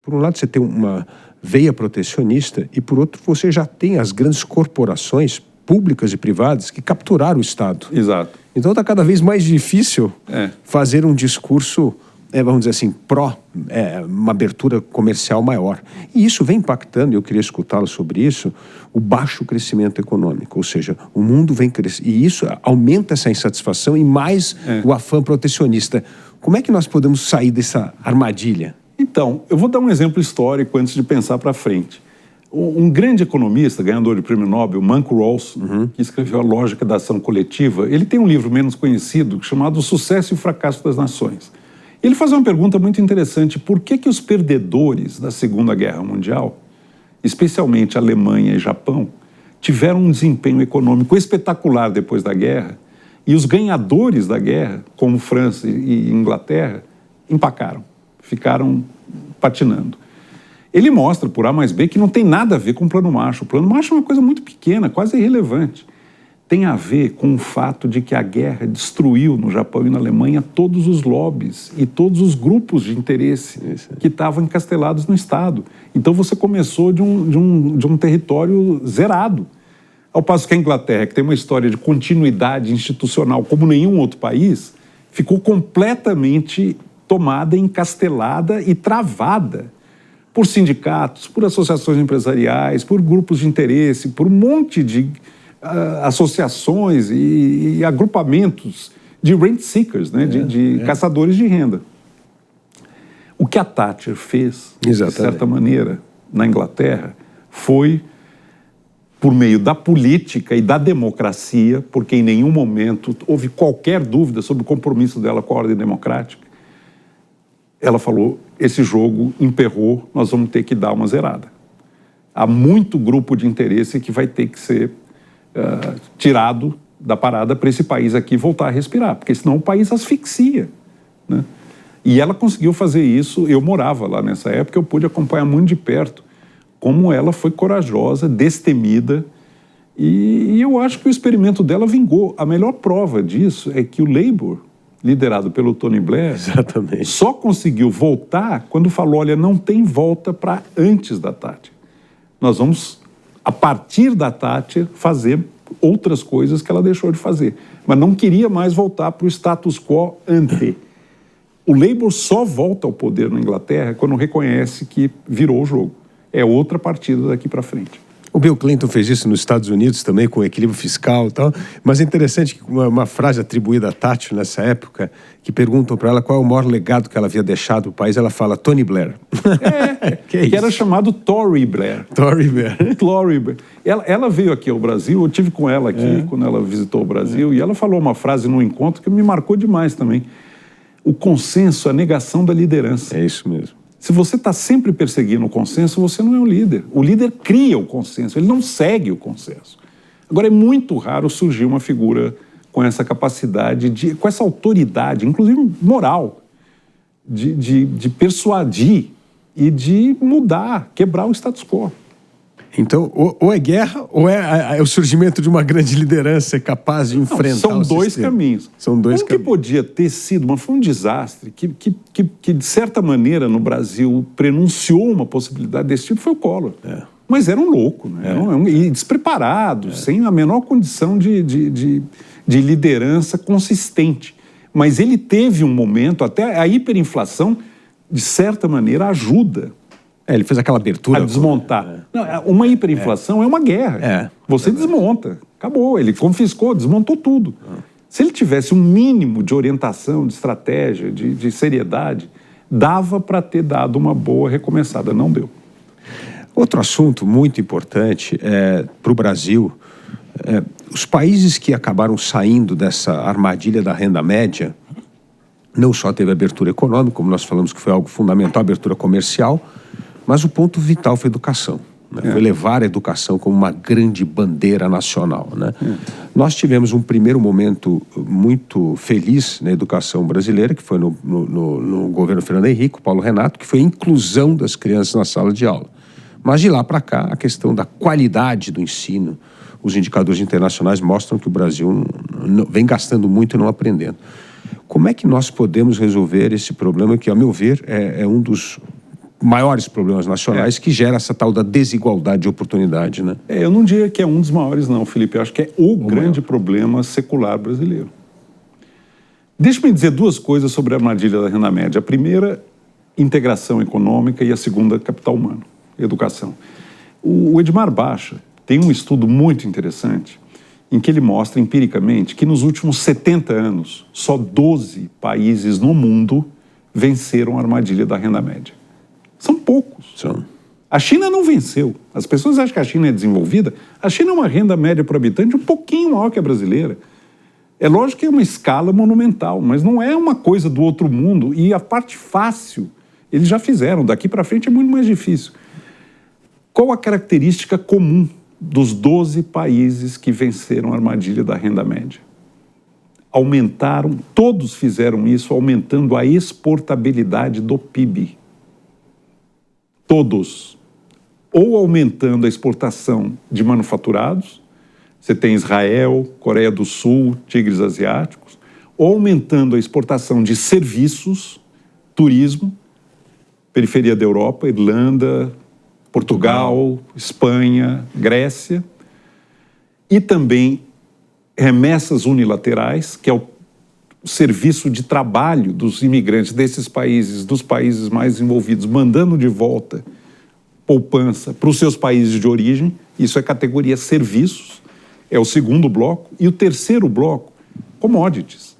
Por um lado, você tem uma veia protecionista e, por outro, você já tem as grandes corporações públicas e privadas que capturaram o Estado. Exato. Então está cada vez mais difícil fazer um discurso, vamos dizer assim, uma abertura comercial maior. E isso vem impactando, e eu queria escutá-lo sobre isso, o baixo crescimento econômico. Ou seja, o mundo vem crescendo, e isso aumenta essa insatisfação e mais o afã protecionista. Como é que nós podemos sair dessa armadilha? Então, eu vou dar um exemplo histórico antes de pensar para frente. Um grande economista, ganhador de prêmio Nobel, Monk Rawls, que escreveu A Lógica da Ação Coletiva, ele tem um livro menos conhecido chamado O Sucesso e o Fracasso das Nações. Ele faz uma pergunta muito interessante: por que os perdedores da Segunda Guerra Mundial, especialmente Alemanha e Japão, tiveram um desempenho econômico espetacular depois da guerra, e os ganhadores da guerra, como França e Inglaterra, empacaram, ficaram patinando? Ele mostra, por A mais B, que não tem nada a ver com o Plano Marshall. O Plano Marshall é uma coisa muito pequena, quase irrelevante. Tem a ver com o fato de que a guerra destruiu no Japão e na Alemanha todos os lobbies e todos os grupos de interesse que estavam encastelados no Estado. Então você começou de um território zerado. Ao passo que a Inglaterra, que tem uma história de continuidade institucional como nenhum outro país, ficou completamente tomada, encastelada e travada por sindicatos, por associações empresariais, por grupos de interesse, por um monte de associações e agrupamentos de rent seekers, né? de caçadores de renda. O que a Thatcher fez, de certa maneira, na Inglaterra, foi por meio da política e da democracia, porque em nenhum momento houve qualquer dúvida sobre o compromisso dela com a ordem democrática. Ela falou: esse jogo emperrou, nós vamos ter que dar uma zerada. Há muito grupo de interesse que vai ter que ser tirado da parada para esse país aqui voltar a respirar, porque senão o país asfixia, né? E ela conseguiu fazer isso. Eu morava lá nessa época, eu pude acompanhar muito de perto como ela foi corajosa, destemida, e eu acho que o experimento dela vingou. A melhor prova disso é que o Labour, liderado pelo Tony Blair, só conseguiu voltar quando falou: olha, não tem volta para antes da Thatcher. Nós vamos, a partir da Thatcher, fazer outras coisas que ela deixou de fazer. Mas não queria mais voltar para o status quo ante. O Labour só volta ao poder na Inglaterra quando reconhece que virou o jogo. É outra partida daqui para frente. O Bill Clinton fez isso nos Estados Unidos também, com o equilíbrio fiscal e tal. Mas é interessante que uma frase atribuída a Thatcher nessa época, que perguntam para ela qual é o maior legado que ela havia deixado para o país, ela fala Tony Blair. Que era chamado Tory Blair. Tory Blair. Tory Blair. Ela veio aqui ao Brasil, eu tive com ela aqui quando ela visitou o Brasil, e ela falou uma frase num encontro que me marcou demais também. O consenso é a negação da liderança. É isso mesmo. Se você está sempre perseguindo o consenso, você não é um líder. O líder cria o consenso, ele não segue o consenso. Agora, é muito raro surgir uma figura com essa capacidade, com essa autoridade, inclusive moral, de persuadir e de mudar, quebrar o status quo. Então, ou é guerra, ou é o surgimento de uma grande liderança capaz de enfrentar São dois caminhos. São dois caminhos. Que podia ter sido, mas foi um desastre, que de certa maneira no Brasil prenunciou uma possibilidade desse tipo, foi o Collor. Mas era um louco, né? E despreparado, sem a menor condição de liderança consistente. Mas ele teve um momento, até a hiperinflação, de certa maneira, ajuda. Ele fez aquela abertura. A desmontar. Não, uma hiperinflação é uma guerra. Você desmonta. Acabou. Ele confiscou, desmontou tudo. Se ele tivesse um mínimo de orientação, de estratégia, de seriedade, dava para ter dado uma boa recomeçada. Não deu. Outro assunto muito importante para o Brasil, os países que acabaram saindo dessa armadilha da renda média, não só teve abertura econômica, como nós falamos que foi algo fundamental, abertura comercial, mas o ponto vital foi a educação, né? Foi levar a educação como uma grande bandeira nacional, né? Nós tivemos um primeiro momento muito feliz na educação brasileira, que foi no governo Fernando Henrique, Paulo Renato, que foi a inclusão das crianças na sala de aula. Mas de lá para cá, a questão da qualidade do ensino, os indicadores internacionais mostram que o Brasil vem gastando muito e não aprendendo. Como é que nós podemos resolver esse problema que, a meu ver, é um dos maiores problemas nacionais que gera essa tal da desigualdade de oportunidade, né? Eu não diria que é um dos maiores, não, Felipe. Eu acho que é o grande problema secular brasileiro. Deixa-me dizer duas coisas sobre a armadilha da renda média. A primeira, integração econômica, e a segunda, capital humano, educação. O Edmar Baixa tem um estudo muito interessante em que ele mostra empiricamente que nos últimos 70 anos, só 12 países no mundo venceram a armadilha da renda média. São poucos. São. A China não venceu. As pessoas acham que a China é desenvolvida. A China é uma renda média por habitante um pouquinho maior que a brasileira. É lógico que é uma escala monumental, mas não é uma coisa do outro mundo. E a parte fácil, eles já fizeram. Daqui para frente é muito mais difícil. Qual a característica comum dos 12 países que venceram a armadilha da renda média? Aumentaram, todos fizeram isso, aumentando a exportabilidade do PIB. Todos. Ou aumentando a exportação de manufaturados, você tem Israel, Coreia do Sul, tigres asiáticos, ou aumentando a exportação de serviços, turismo, periferia da Europa, Irlanda, Portugal, Espanha, Grécia, e também remessas unilaterais, que é o serviço de trabalho dos imigrantes desses países, dos países mais desenvolvidos, mandando de volta poupança para os seus países de origem. Isso é categoria serviços, é o segundo bloco. E o terceiro bloco, commodities.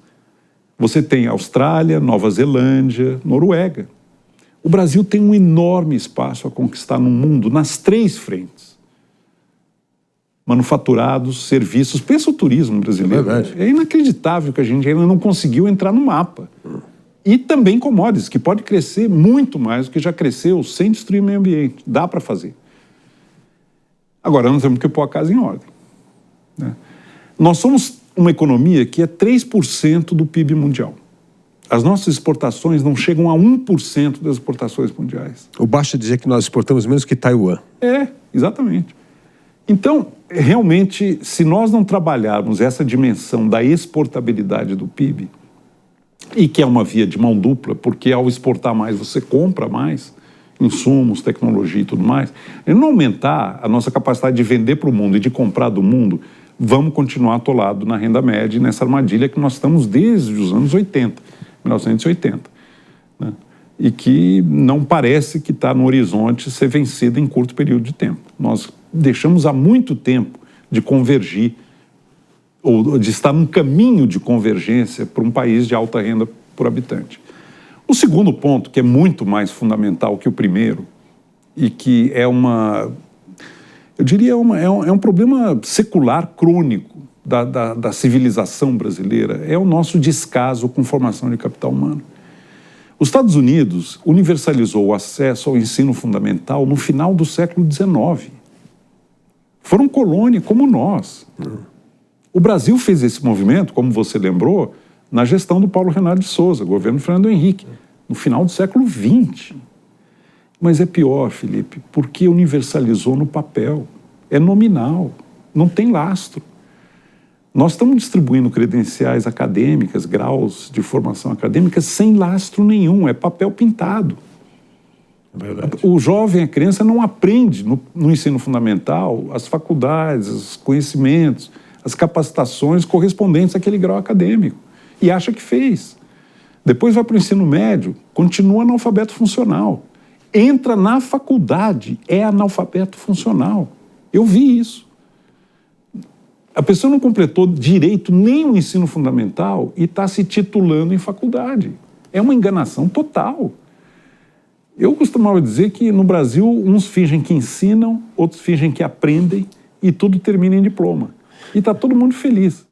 Você tem Austrália, Nova Zelândia, Noruega. O Brasil tem um enorme espaço a conquistar no mundo, nas três frentes. Manufaturados, serviços, pensa o turismo brasileiro. É inacreditável que a gente ainda não conseguiu entrar no mapa. E também commodities, que pode crescer muito mais do que já cresceu sem destruir o meio ambiente. Dá para fazer. Agora, nós temos que pôr a casa em ordem, né? Nós somos uma economia que é 3% do PIB mundial. As nossas exportações não chegam a 1% das exportações mundiais. O Baixa dizer que nós exportamos menos que Taiwan. Exatamente. Então, realmente, se nós não trabalharmos essa dimensão da exportabilidade do PIB, e que é uma via de mão dupla, porque ao exportar mais você compra mais insumos, tecnologia e tudo mais, e não aumentar a nossa capacidade de vender para o mundo e de comprar do mundo, vamos continuar atolados na renda média e nessa armadilha que nós estamos desde os anos 80, 1980, né? E que não parece que está no horizonte ser vencida em curto período de tempo. Nós deixamos há muito tempo de convergir, ou de estar num caminho de convergência para um país de alta renda por habitante. O segundo ponto, que é muito mais fundamental que o primeiro, e que é eu diria, é um problema secular crônico da civilização brasileira, é o nosso descaso com formação de capital humano. Os Estados Unidos universalizou o acesso ao ensino fundamental no final do século XIX. Foram colônia como nós. O Brasil fez esse movimento, como você lembrou, na gestão do Paulo Renato de Souza, governo Fernando Henrique, no final do século XX. Mas é pior, Felipe, porque universalizou no papel. É nominal, não tem lastro. Nós estamos distribuindo credenciais acadêmicas, graus de formação acadêmica, sem lastro nenhum, é papel pintado. É verdade. O jovem, a criança, não aprende no ensino fundamental as faculdades, os conhecimentos, as capacitações correspondentes àquele grau acadêmico. E acha que fez. Depois vai para o ensino médio, continua analfabeto funcional. Entra na faculdade, é analfabeto funcional. Eu vi isso. A pessoa não completou direito nem o ensino fundamental e está se titulando em faculdade. É uma enganação total. Eu costumava dizer que no Brasil uns fingem que ensinam, outros fingem que aprendem e tudo termina em diploma. E está todo mundo feliz.